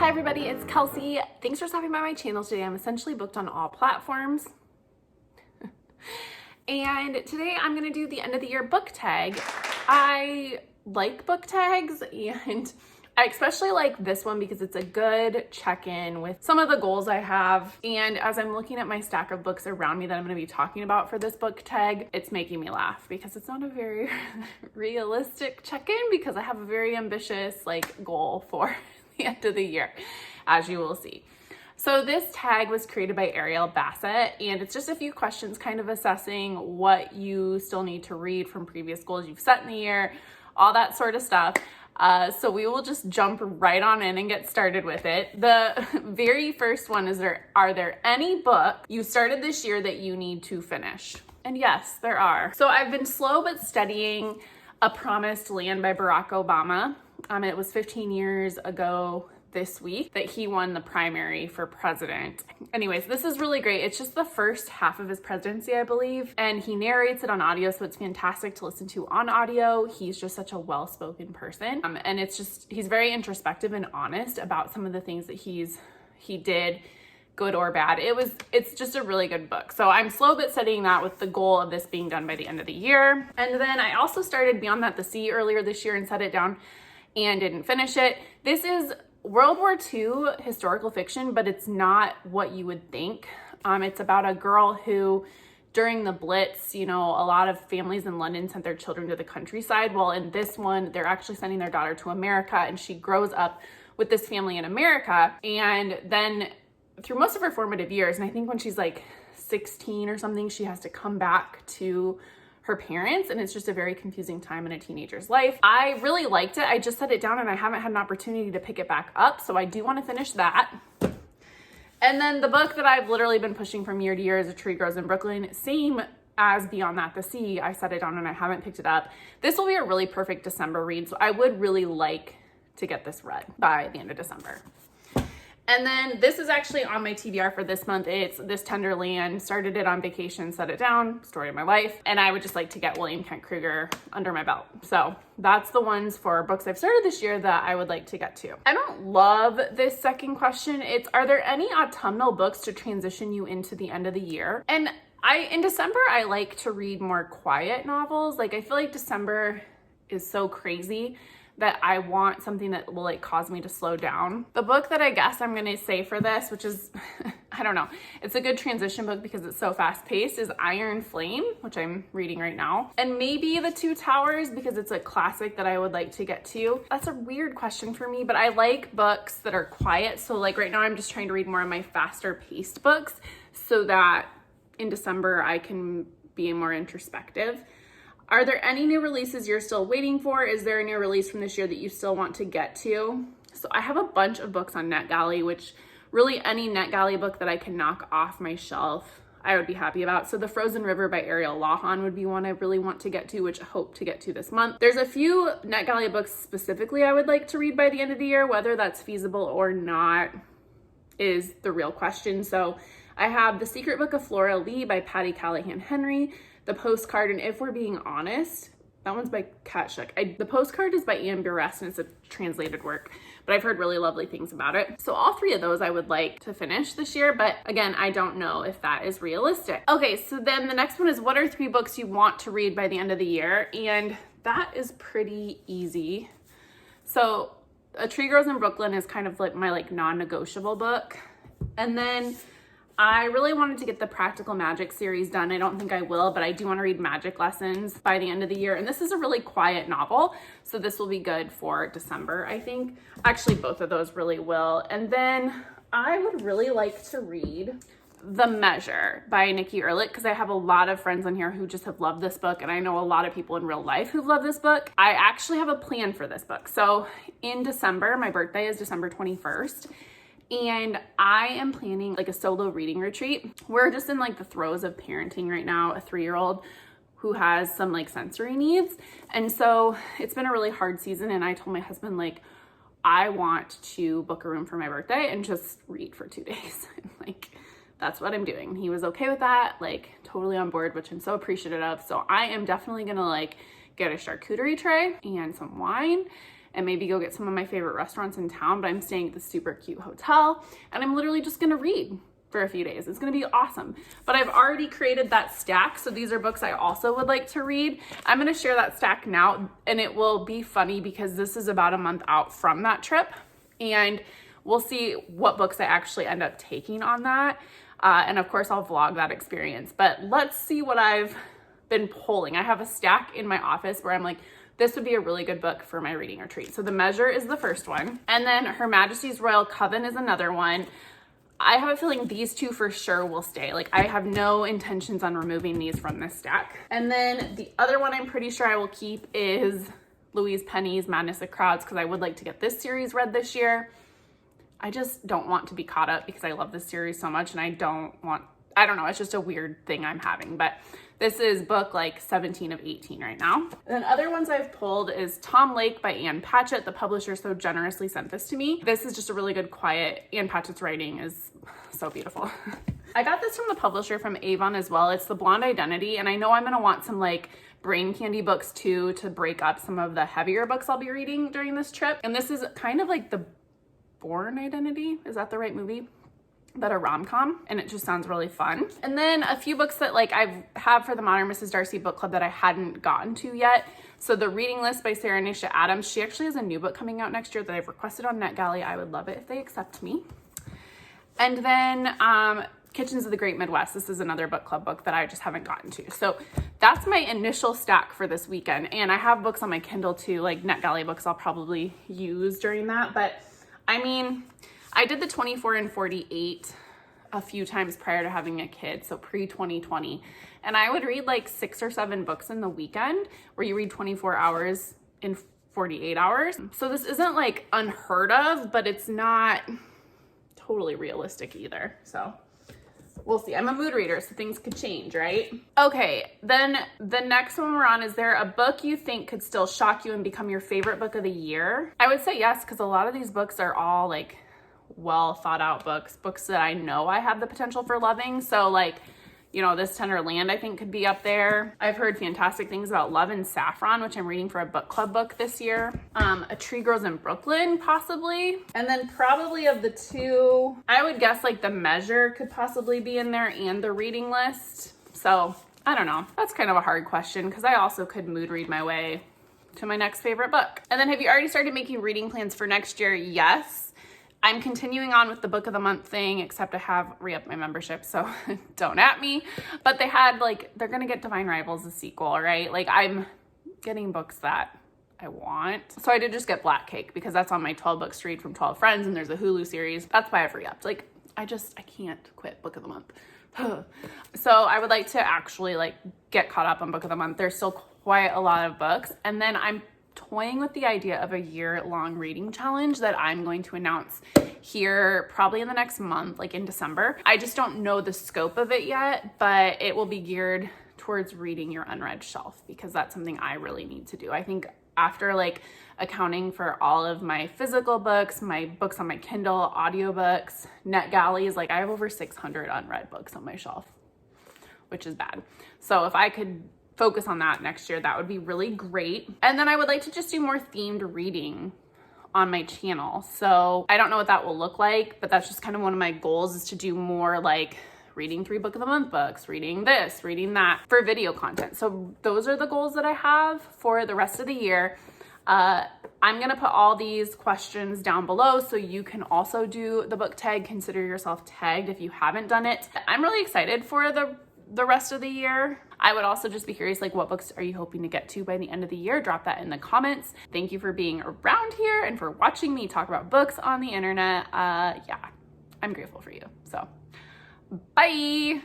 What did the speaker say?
Hi everybody, it's Kelsey. Thanks for stopping by my channel today. I'm essentially booked on all platforms. And today I'm gonna do the end of the year book tag. I like book tags, and I especially like this one because it's a good check-in with some of the goals I have. And as I'm looking at my stack of books around me that I'm gonna be talking about for this book tag, it's making me laugh because it's not a very realistic check-in because I have a very ambitious goal for the end of the year, as you will see. So this tag was created by Ariel Bassett, and it's just a few questions kind of assessing what you still need to read from previous goals you've set in the year, all that sort of stuff. So we will just jump right on in and get started with it. The very first one is, are there any books you started this year that you need to finish? And yes, there are. So I've been slow but studying A Promised Land by Barack Obama. It was 15 years ago this week that he won the primary for president. Anyways, this is really great. It's just the first half of his presidency, I believe, and he narrates it on audio, so it's fantastic to listen to on audio. He's just such a well-spoken person, and he's very introspective and honest about some of the things that he did, good or bad. It's just a really good book. So I'm slow but studying that with the goal of this being done by the end of the year. And then I also started Beyond That the Sea earlier this year and set it down and didn't finish it. This is World War II historical fiction, but it's not what you would think. It's about a girl who, during the Blitz, a lot of families in London sent their children to the countryside. Well, in this one, they're actually sending their daughter to America, and she grows up with this family in America. And then through most of her formative years, and I think when she's 16 or something, she has to come back to her parents, and it's just a very confusing time in a teenager's life. I really liked it. I just set it down and I haven't had an opportunity to pick it back up, so I do want to finish that. And then the book that I've literally been pushing from year to year is A Tree Grows in Brooklyn. Same as Beyond That the Sea. I set it down and I haven't picked it up. This will be a really perfect December read, so I would really like to get this read by the end of December. And then this is actually on my TBR for this month. It's This Tender Land. Started it on vacation, set it down, story of my life. And I would just like to get William Kent Kruger under my belt. So that's the ones for books I've started this year that I would like to get to. I don't love this second question. It's, are there any autumnal books to transition you into the end of the year? And in December, I like to read more quiet novels. I feel like December is so crazy that I want something that will cause me to slow down. The book that I guess I'm gonna say for this, which is, I don't know, it's a good transition book because it's so fast paced, is Iron Flame, which I'm reading right now. And maybe The Two Towers because it's a classic that I would like to get to. That's a weird question for me, but I like books that are quiet. So right now I'm just trying to read more of my faster paced books so that in December I can be more introspective. Are there any new releases you're still waiting for? Is there a new release from this year that you still want to get to? So I have a bunch of books on NetGalley, which really any NetGalley book that I can knock off my shelf, I would be happy about. So The Frozen River by Ariel Bassett would be one I really want to get to, which I hope to get to this month. There's a few NetGalley books specifically I would like to read by the end of the year. Whether that's feasible or not is the real question. So I have The Secret Book of Flora Lee by Patty Callahan Henry, The Postcard, and If We're Being Honest, that one's by Kat Shook. The Postcard is by Anne Buress, and it's a translated work, but I've heard really lovely things about it. So all three of those I would like to finish this year, but again, I don't know if that is realistic. Okay, so then the next one is, what are 3 books you want to read by the end of the year? And that is pretty easy. So A Tree Grows in Brooklyn is kind of my non-negotiable book. And then I really wanted to get the Practical Magic series done. I don't think I will, but I do want to read Magic Lessons by the end of the year. And this is a really quiet novel, so this will be good for December, I think. Actually, both of those really will. And then I would really like to read The Measure by Nikki Ehrlich because I have a lot of friends on here who just have loved this book, and I know a lot of people in real life who've loved this book. I actually have a plan for this book. So in December, my birthday is December 21st. And I am planning a solo reading retreat. We're just in the throes of parenting right now, a 3-year-old who has some sensory needs. And so it's been a really hard season. And I told my husband, I want to book a room for my birthday and just read for 2 days. That's what I'm doing. And he was okay with that, totally on board, which I'm so appreciative of. So I am definitely gonna get a charcuterie tray and some wine and maybe go get some of my favorite restaurants in town, but I'm staying at this super cute hotel and I'm literally just gonna read for a few days. It's gonna be awesome. But I've already created that stack, so these are books I also would like to read. I'm gonna share that stack now, and it will be funny because this is about a month out from that trip, and we'll see what books I actually end up taking on that. And of course I'll vlog that experience, but let's see what I've been pulling. I have a stack in my office where I'm like, this would be a really good book for my reading retreat. So The Measure is the first one. And then Her Majesty's Royal Coven is another one. I have a feeling these two for sure will stay. Like, I have no intentions on removing these from this stack. And then the other one I'm pretty sure I will keep is Louise Penny's Madness of Crowds, because I would like to get this series read this year. I just don't want to be caught up because I love this series so much, and I don't know, it's just a weird thing I'm having. But this is book like 17 of 18 right now. And then other ones I've pulled is Tom Lake by Ann Patchett. The publisher so generously sent this to me. This is just a really good, quiet, Ann Patchett's writing is so beautiful. I got this from the publisher from Avon as well. It's The Blonde Identity, and I know I'm gonna want some like brain candy books too to break up some of the heavier books I'll be reading during this trip. And this is kind of like the Born Identity, is that the right movie? But a rom-com, and it just sounds really fun. And then a few books that like I've had for the Modern Mrs. Darcy book club that I hadn't gotten to yet. So The Reading List by Sarah Nisha Adams. She actually has a new book coming out next year that I've requested on NetGalley. I would love it if they accept me. And then Kitchens of the Great Midwest. This is another book club book that I just haven't gotten to. So that's my initial stack for this weekend. And I have books on my Kindle too, like NetGalley books I'll probably use during that. But I mean, I did the 24 and 48 a few times prior to having a kid, so pre-2020. And I would read like 6 or 7 books in the weekend, where you read 24 hours in 48 hours. So this isn't like unheard of, but it's not totally realistic either. So we'll see. I'm a mood reader, so things could change, right? Okay, then the next one we're on, is there a book you think could still shock you and become your favorite book of the year? I would say yes, because a lot of these books are all like well thought out books that I know I have the potential for loving. So like, you know, This Tender Land I think could be up there. I've heard fantastic things about Love and Saffron, which I'm reading for a book club book this year. A Tree Grows in Brooklyn, possibly. And then probably of the two, I would guess like The Measure could possibly be in there, and The Reading List. So I don't know. That's kind of a hard question because I also could mood read my way to my next favorite book. And then have you already started making reading plans for next year? Yes. I'm continuing on with the book of the month thing, except I have re-upped my membership, so don't at me. But they had like, they're gonna get Divine Rivals, a sequel, right? Like, I'm getting books that I want. So I did just get Black Cake because that's on my 12 books to read from 12 friends, and there's a Hulu series. That's why I've re-upped. Like, I can't quit book of the month. So I would like to actually like get caught up on book of the month. There's still quite a lot of books. And then I'm toying with the idea of a year-long reading challenge that I'm going to announce here probably in the next month, like in December. I just don't know the scope of it yet, but it will be geared towards reading your unread shelf because that's something I really need to do. I think after like accounting for all of my physical books, my books on my Kindle, audiobooks, NetGalleys, like I have over 600 unread books on my shelf, which is bad. So if I could focus on that next year, that would be really great. And then I would like to just do more themed reading on my channel. So I don't know what that will look like, but that's just kind of one of my goals, is to do more like reading 3 book of the month books, reading this, reading that for video content. So those are the goals that I have for the rest of the year. I'm gonna put all these questions down below so you can also do the book tag. Consider yourself tagged if you haven't done it. I'm really excited for the rest of the year. I would also just be curious, like, what books are you hoping to get to by the end of the year? Drop that in the comments. Thank you for being around here and for watching me talk about books on the internet. Yeah, I'm grateful for you. So, bye.